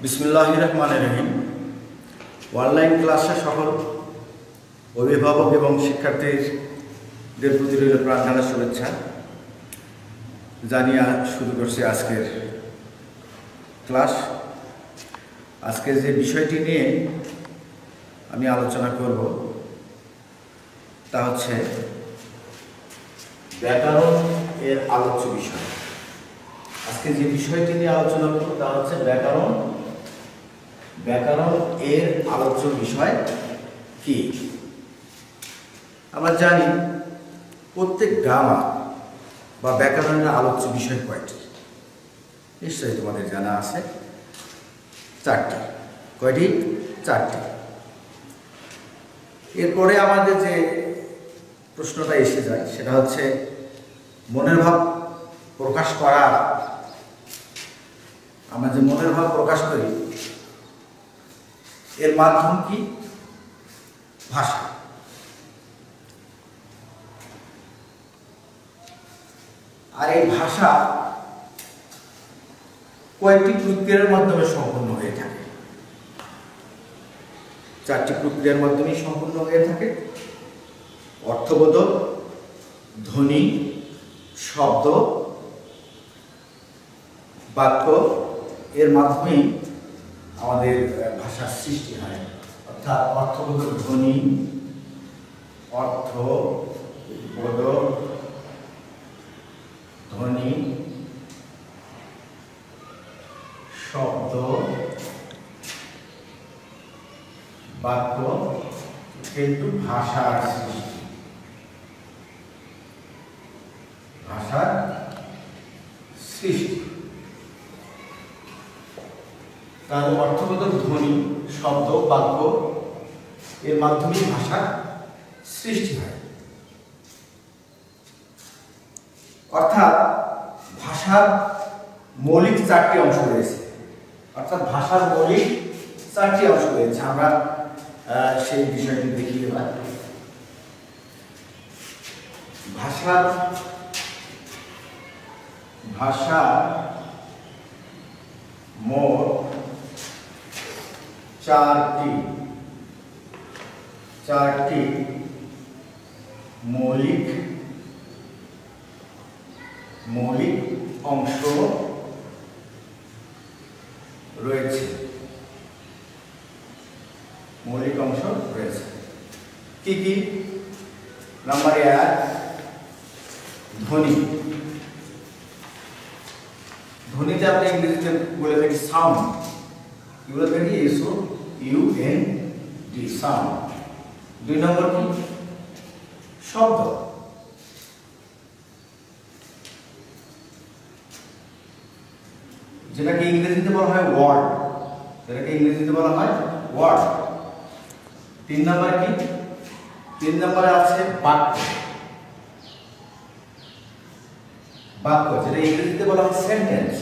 বিসমিল্লাহির রহমানির রহিম। অনলাইন ক্লাসে সকল অভিভাবক এবং শিক্ষার্থীদের প্রতি রইল প্রাণঢালা শুভেচ্ছা জানিয়ে শুরু করছি আজকের ক্লাস। আজকে যে বিষয়টি নিয়ে আমি আলোচনা করব তা হচ্ছে ব্যাকরণ এর আলোচ্য বিষয়। আজকে যে বিষয়টি নিয়ে আলোচনা করব তা হচ্ছে ব্যাকরণ এর আলোচ্য বিষয় কি। আমরা জানি প্রত্যেক গ্রামার বা ব্যাকরণের আলোচ্য বিষয় কয়টি, নিশ্চয়ই তোমাদের জানা আছে, চারটি। কয়টি? চারটি। এরপরে আমাদের যে প্রশ্নটা এসে যায় সেটা হচ্ছে মনের ভাব প্রকাশ করা। আমরা যে মনের ভাব প্রকাশ করি এর মাধ্যম কি? ভাষা। আর এই ভাষা কয়েকটি প্রক্রিয়ার মাধ্যমে সম্পন্ন হয়ে থাকে। চারটি প্রক্রিয়ার মাধ্যমে সম্পন্ন হয়ে থাকে: অর্থবোধক, ধ্বনি, শব্দ, বাক্য। এর মাধ্যমেই আমাদের ভাষার সৃষ্টি হয়। অর্থাৎ অর্থবোধক ধ্বনি, শব্দ, বাক্য কিন্তু ভাষার সৃষ্টি। তাহলে অর্থবোধক ধ্বনি, শব্দ, বাক্য এর মাধ্যমে ভাষার সৃষ্টি হয়। অর্থাৎ ভাষার মৌলিক চারটি অংশ রয়েছে। আমরা সেই বিষয়টি দেখি এবার। ভাষা মোট চারটি মৌলিক অংশ রয়েছে। কি কি? নাম্বার 1, ধ্বনি। ধ্বনিতে আমরা ইংরেজিতে বলে থাকি সাউন্ড। কি বলে থাকি? SOUND, sound. 2 নম্বর কি? শব্দ। যেটাকে ইংরেজিতে বলা হয় ওয়ার্ড। 3 নম্বর কি? 3 নম্বরে আছে বাক্য। যেটা ইংরেজিতে বলা হয় সেন্টেন্স।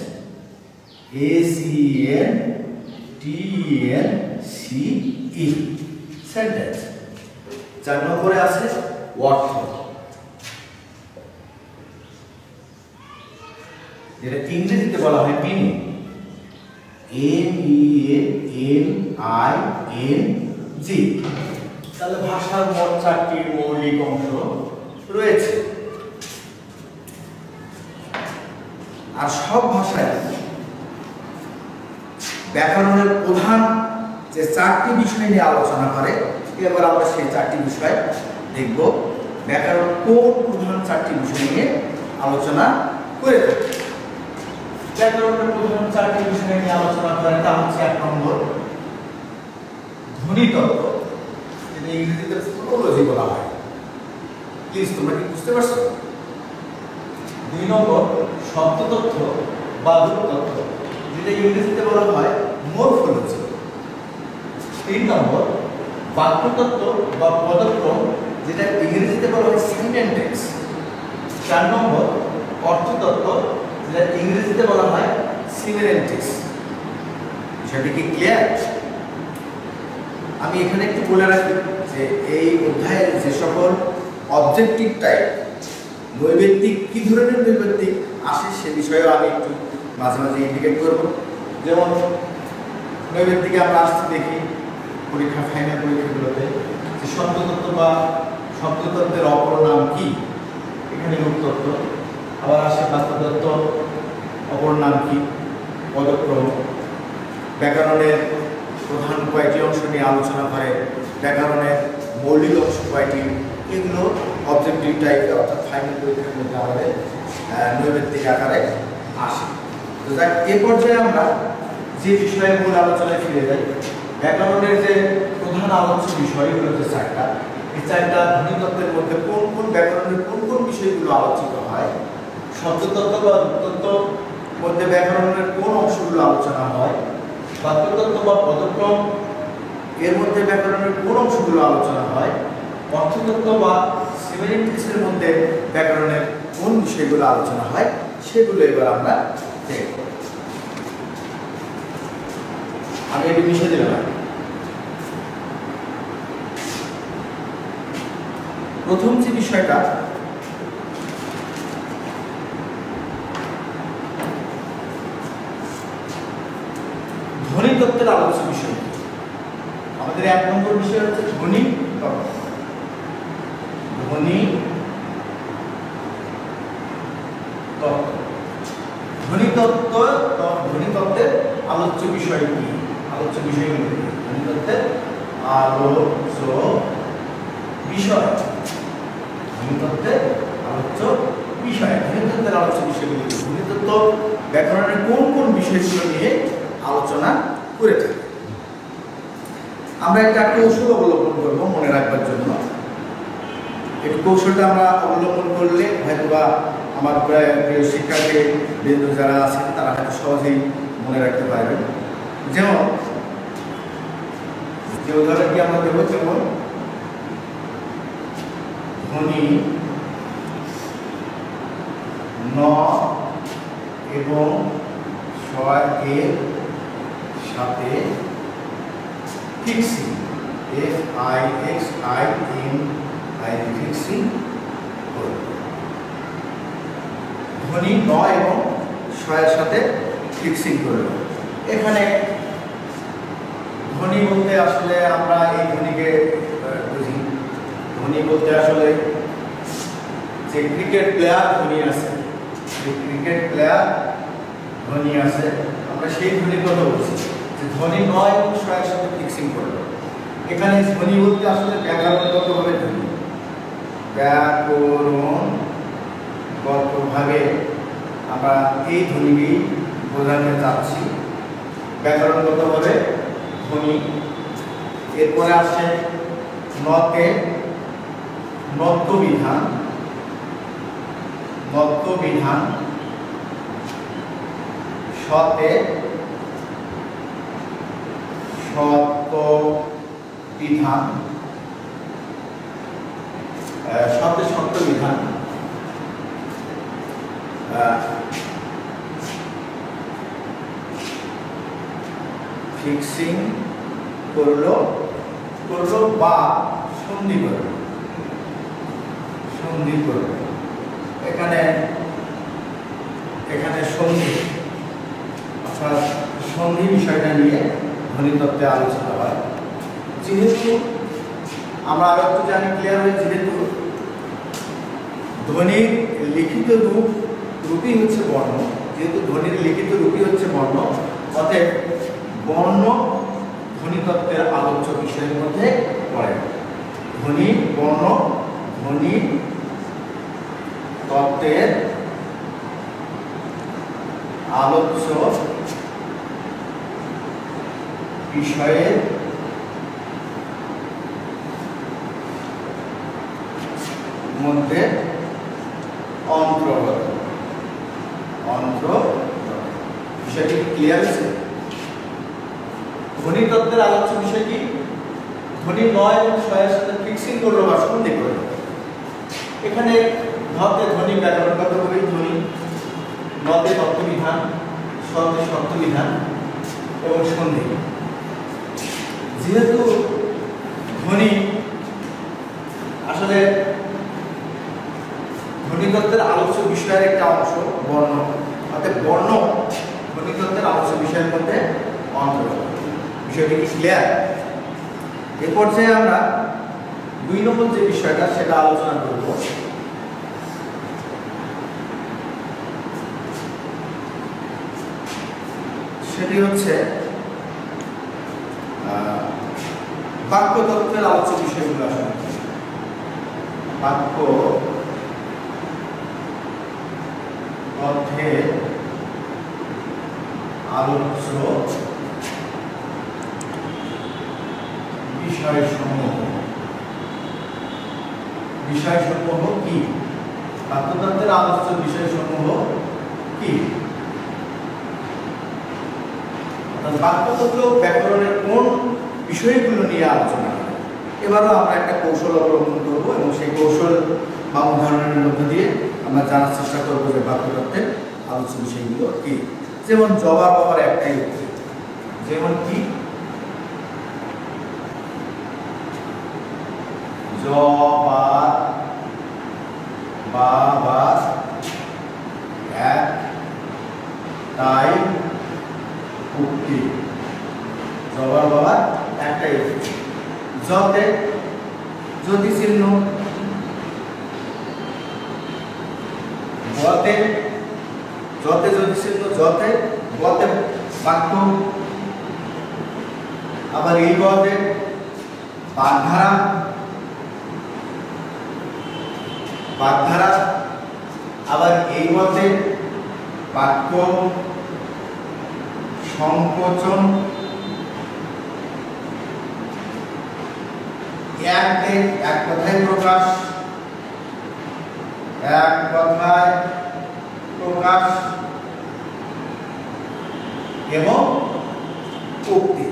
SENTENCE, sentence. 4 নম্বরে আছে অর্থ, যেটা ইংরেজিতে বলা হয় মিনিং। MEANING। তাহলে ভাষার মোট 4টি মৌলিক অংশ রয়েছে। আর সব ভাষায় ব্যাকরণের প্রধান যে 4টি বিষয় নিয়ে আলোচনা করে, এবার আমরা সেই 4টি বিষয় দেখব। ব্যাকরণ কোন প্রধান 4টি বিষয় নিয়ে আলোচনা করে থাকে? ব্যাকরণের প্রধান 4টি বিষয় নিয়ে আলোচনা করে তা হচ্ছে 1 নম্বর ধ্বনিতত্ত্ব, যেটা ইংরেজিতে ফোনোলজি বলা হয়। প্লিজ তোমরা কি বুঝতে পারছো? 2 নম্বর শব্দতত্ত্ব বা রূপতত্ত্ব, যেটা ইংরেজিতে বলা হয় মরফোলজি। 3 নম্বর বাক্যতত্ত্ব বা পদক্রম, যেটা ইংরেজিতে বলা হয় সিনট্যাক্স। 4 নম্বর অর্থতত্ত্ব, যেটা ইংরেজিতে বলা হয় সিমেন্টিক্স। বিষয়টি কি ক্লিয়ার? আমি এখানে একটু বলে রাখি যে এই অধ্যায়ের যে সকল অবজেক্টিভ টাইপ নৈবেত্তিক, কি ধরনের নৈবেত্তিক আসে সে বিষয়েও আমি একটু মাঝে মাঝে ইন্ডিকেট করব। যেমন নৈবেদ্যিকে আমরা আসতে দেখি পরীক্ষা, ফাইনাল পরীক্ষাগুলোতে, যে শব্দতত্ত্ব বা শব্দতত্ত্বের অপর নাম কি, এখানে রূপতত্ত্ব। আবার আসে বাক্যতত্ত্ব, অপর নাম কি, পদক্রম। ব্যাকরণের প্রধান কয়টি অংশ নিয়ে আলোচনা করে, ব্যাকরণের মৌলিক অংশ কয়টি, এগুলো অবজেক্টিভ টাইপের অর্থাৎ ফাইনাল পরীক্ষার মধ্যে আমাদের নৈবেদ্যিক আকারে আসে। তো যাক, এ পর্যায়ে আমরা যে বিষয়ে মূল আলোচনায় ফিরে যাই, ব্যাকরণের যে প্রধান আলোচ্য বিষয়গুলো হচ্ছে চারটা। এই চারটা ধ্বনিতত্ত্বের মধ্যে কোন কোন ব্যাকরণের কোন কোন বিষয়গুলো আলোচিত হয়, শব্দতত্ত্ব বা রূপতত্ত্ব মধ্যে ব্যাকরণের কোন অংশগুলো আলোচনা হয়, বাক্যতত্ত্ব বা পদক্রম এর মধ্যে ব্যাকরণের কোন অংশগুলো আলোচনা হয়, অর্থতত্ত্ব বা সিমেন্টিক্সের মধ্যে ব্যাকরণের কোন বিষয়গুলো আলোচনা হয়, সেগুলো এবার আমরা দেখব। আমি এটি মিশে দিলাম। প্রথম যে বিষয়টা, ধ্বনিতত্ত্বের আলোচ্য বিষয়। আমাদের 1 নম্বর বিষয় হচ্ছে ধ্বনি তত্ত্ব। ধ্বনি তত্ত্ব, ধ্বনিতত্ত্বের আলোচ্য বিষয় কি, আলোচ্য বিষয়গুলো কি, ধ্বনিতত্ত্বের আলোচ্য বিষয়, ধ্বনিতত্ত্বের আলোচ্য বিষয়, ধ্বনিতত্ত্বের আলোচ্য বিষয়গুলো কি, ধ্বনিতত্ত্ব ব্যাকরণের কোন কোন বিষয়গুলো নিয়ে আলোচনা করে থাকে। আমরা একটা কৌশল অবলম্বন করবো মনে রাখবার জন্য। এই কৌশলটা আমরা অবলম্বন করলে হয়তোবা আমার প্রায় প্রিয় শিক্ষার্থী বিন্দু যারা আছেন তারা হয়তো সহজেই মনে রাখতে পারবেন। যেমন যে উদাহরণটি আমরা দেবো, যেমন ধ্বনি ন এবং স এর সাথে ফিক্সিং, FIXING ফিক্সিং করব। ধ্বনি ন এবং স এর সাথে ফিক্সিং করব। এখানে ধ্বনি বলতে আসলে আমরা এই ধ্বনিকে বুঝি, ধ্বনি বলতে আসলে যে ক্রিকেট প্লেয়ার ধ্বনি আছে, যে ক্রিকেট প্লেয়ার ধ্বনি আছে, আমরা সেই ধ্বনির কথা বলছি, যে ধ্বনি ন এবং স এর সাথে ফিক্সিং করব। এখানে ধ্বনি বলতে আসলে ব্যাকরণগতভাবে ধ্বনি, ব্যাকরণগতভাবে আমরা এই ধ্বনিকেই বোঝাতে চাচ্ছি, ব্যাকরণগতভাবে ধ্বনি। এরপরে আসছে নতে নত্যবিধান, নত্যবিধান, সতে সত্যবিধান, সতে সত্যবিধান, ফিক্সিং করলো বা সন্ধি করলো, সন্ধি করলো। এখানে সন্ধি অর্থাৎ সন্ধি বিষয়টা নিয়ে ধ্বনিতত্ত্বে আলোচনা হয়। যেহেতু আমরা আরো একটু জানি, ক্লিয়ার হয়ে, যেহেতু ধ্বনির লিখিত রূপই হচ্ছে বর্ণ, যেহেতু ধ্বনির লিখিত রূপই হচ্ছে বর্ণ, অতএব বর্ণ ধ্বনিতত্ত্বের আলোচ্য বিষয়ের মধ্যে পড়ে। ধ্বনি বর্ণ ধ্বনি তত্ত্বের আলোচ্য বিষয়ের মধ্যে অন্তর্গত। বিষয়টি ক্লিয়ার আছে? ধ্বনিতত্ত্বের আলোচ্য বিষয় কি? ধ্বনি নয় এবং ছয়ের সাথে ফিক্সিং করলো বা সন্ধি করলো। এখানে ধতে ধ্বনি ব্যাকরণগতভাবে ধ্বনি, নতে তত্ত্ববিধান, সতে শব্দবিধান এবং সন্ধি। যেহেতু ধ্বনি আসলে ধ্বনিতত্ত্বের আলোচ্য বিষয়ের একটা অংশ বর্ণ, অর্থাৎ বর্ণ ধ্বনিতত্ত্বের আলোচ্য বিষয়ের মধ্যে অন্তর্গত। বিষয়টি কি ক্লিয়ার? এ পর্যায়ে আমরা 2 নম্বর যে বিষয়টা সেটা আলোচনা করব। সেটি হচ্ছে বাক্যতত্ত্বের আলোচ্য বিষয়গুলো। আসলে বাক্য তত্ত্বের আলোচ্য বিষয়সমূহ কি? বাক্যতত্ত্বের আলোচ্য বিষয়সমূহ কি? বাক্যতত্ত্ব ব্যাকরণের কোন বিষয়গুলো নিয়ে আলোচনা করে? এবারও আমরা একটা কৌশল অবলম্বন করব এবং সেই কৌশল বা উদাহরণের মধ্য দিয়ে আমরা জানার চেষ্টা করব যে বাক্যতত্ত্বের আলোচ্য বিষয়গুলো কি। যেমন জবাব আবার একটাই উত্তর। যেমন কি? জবাব বাবার একটাই উক্তি। জবাব বাবার একটাই উক্তি। যতে যদি চিহ্ন, বতে যতে যদি চিহ্ন, যতে বতে বাক্য, আবার এই বতে বাগধারা, আবার এই মতে বাক্য সংকোচন, এক কথায় প্রকাশ, এবং উক্তি।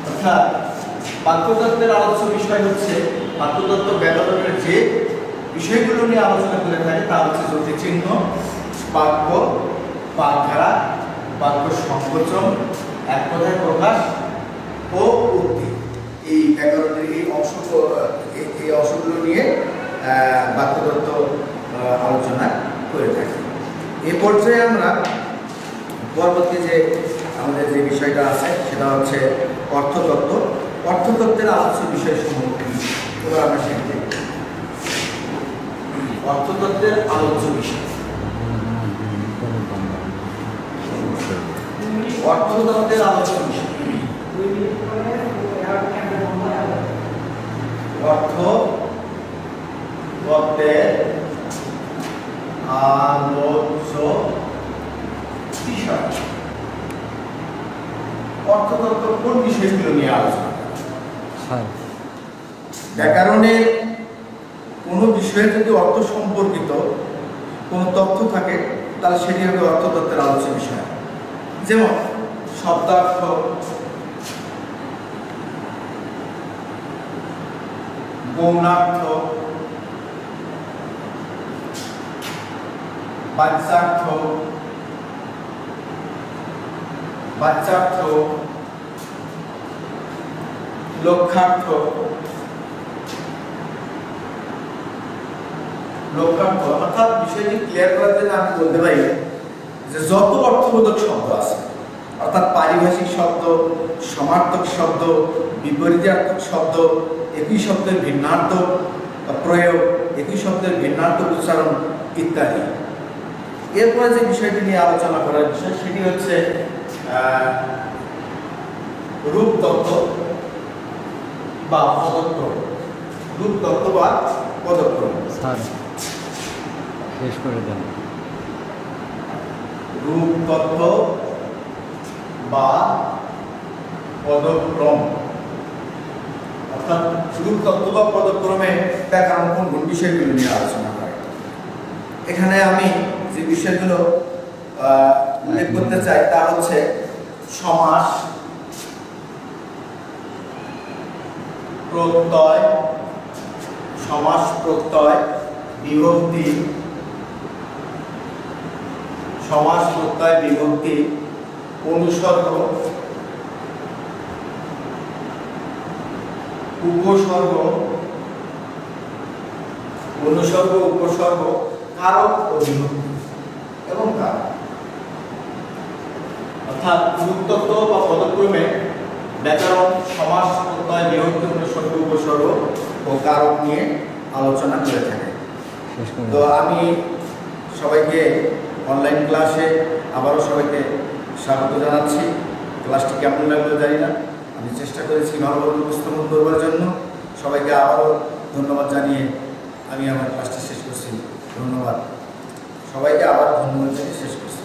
অর্থাৎ বাক্যতত্ত্বের আলোচ্য বিষয় হচ্ছে বাক্যতত্ত্ব ব্যাকরণের যে বিষয়গুলো নিয়ে আলোচনা করে থাকে তা হচ্ছে যতিচিহ্ন, বাক্য, বাগধারা, বাক্য সংকোচন, এক কথায় প্রকাশ ও উক্তি। এই ব্যাকরণের এই অংশগুলো নিয়ে বাক্যতত্ত্ব আলোচনা করে থাকি। এ পর্যায়ে আমরা পরবর্তী যে আমাদের যে বিষয়টা আছে সেটা হচ্ছে অর্থতত্ত্ব। অর্থতত্ত্বের আলোচ্য বিষয়সমূহ কি? এবার আমরা সেটা দেখব। অর্থতত্ত্বের আলোচ্য বিষয়। অর্থতত্ত্বের আলোচ্য বিষয়। অর্থতত্ত্বের আলোচ্য বিষয়। অর্থতত্ত্ব কোন বিষয়গুলো নিয়ে আলোচনা করে? ব্যাকরণের কোনো বিষয়ে যদি অর্থ সম্পর্কিত কোনো তথ্য থাকে তাহলে সেটি হবে অর্থতত্ত্বের আলোচ্য বিষয়। যেমন শব্দার্থ, গৌণার্থ, বাচ্যার্থ, লক্ষ্যার্থ, অর্থাৎ বিষয়টি ক্লিয়ার করার জন্য আমি বলতে পারি যে যত অর্থবোধক শব্দ আছে, অর্থাৎ পারিভাষিক শব্দ, সমার্থক শব্দ, বিপরীতার্থক শব্দ, একই শব্দের ভিন্নার্থ প্রয়োগ, একই শব্দের ভিন্নার্থ উচ্চারণ ইত্যাদি। এরপরে যে বিষয়টি নিয়ে আলোচনা করার বিষয় সেটি হচ্ছে রূপতত্ত্ব বা পদক্রম। রূপতত্ত্ব বা পদক্রম। শেষ করে দেন। রূপতত্ত্ব বা পদক্রম, অর্থাৎ রূপতত্ত্ব বা পদক্রমে ব্যাকরণ কোন বিষয়গুলো নিয়ে আলোচনা করে। এখানে আমি যে বিষয়গুলো উল্লেখ করতে চাই তা হচ্ছে সমাস, প্রত্যয়, বিভক্তি, সমাস, প্রত্যয়, বিভক্তি, অনুসর্গ, উপসর্গ, উপসর্গ, কারক ও বিভক্তি এবং কারক। অর্থাৎ পুরুত্তত্ব বা পদক্রমে ব্যাকরণ সমাস প্রত্যয় বিভক্তি অনুসর্গ উপসর্গ ও কারক নিয়ে আলোচনা করে থাকে। তো আমি সবাইকে অনলাইন ক্লাসে আবারও সবাইকে স্বাগত জানাচ্ছি। ক্লাসটি কেমন লাগলো জানি না, আমি চেষ্টা করেছি ভালোভাবে উপস্থাপন করবার জন্য। সবাইকে আবারও ধন্যবাদ জানিয়ে আমি আমার ক্লাসটি শেষ করছি। ধন্যবাদ সবাইকে, আবার ধন্যবাদ জানিয়ে শেষ করছি।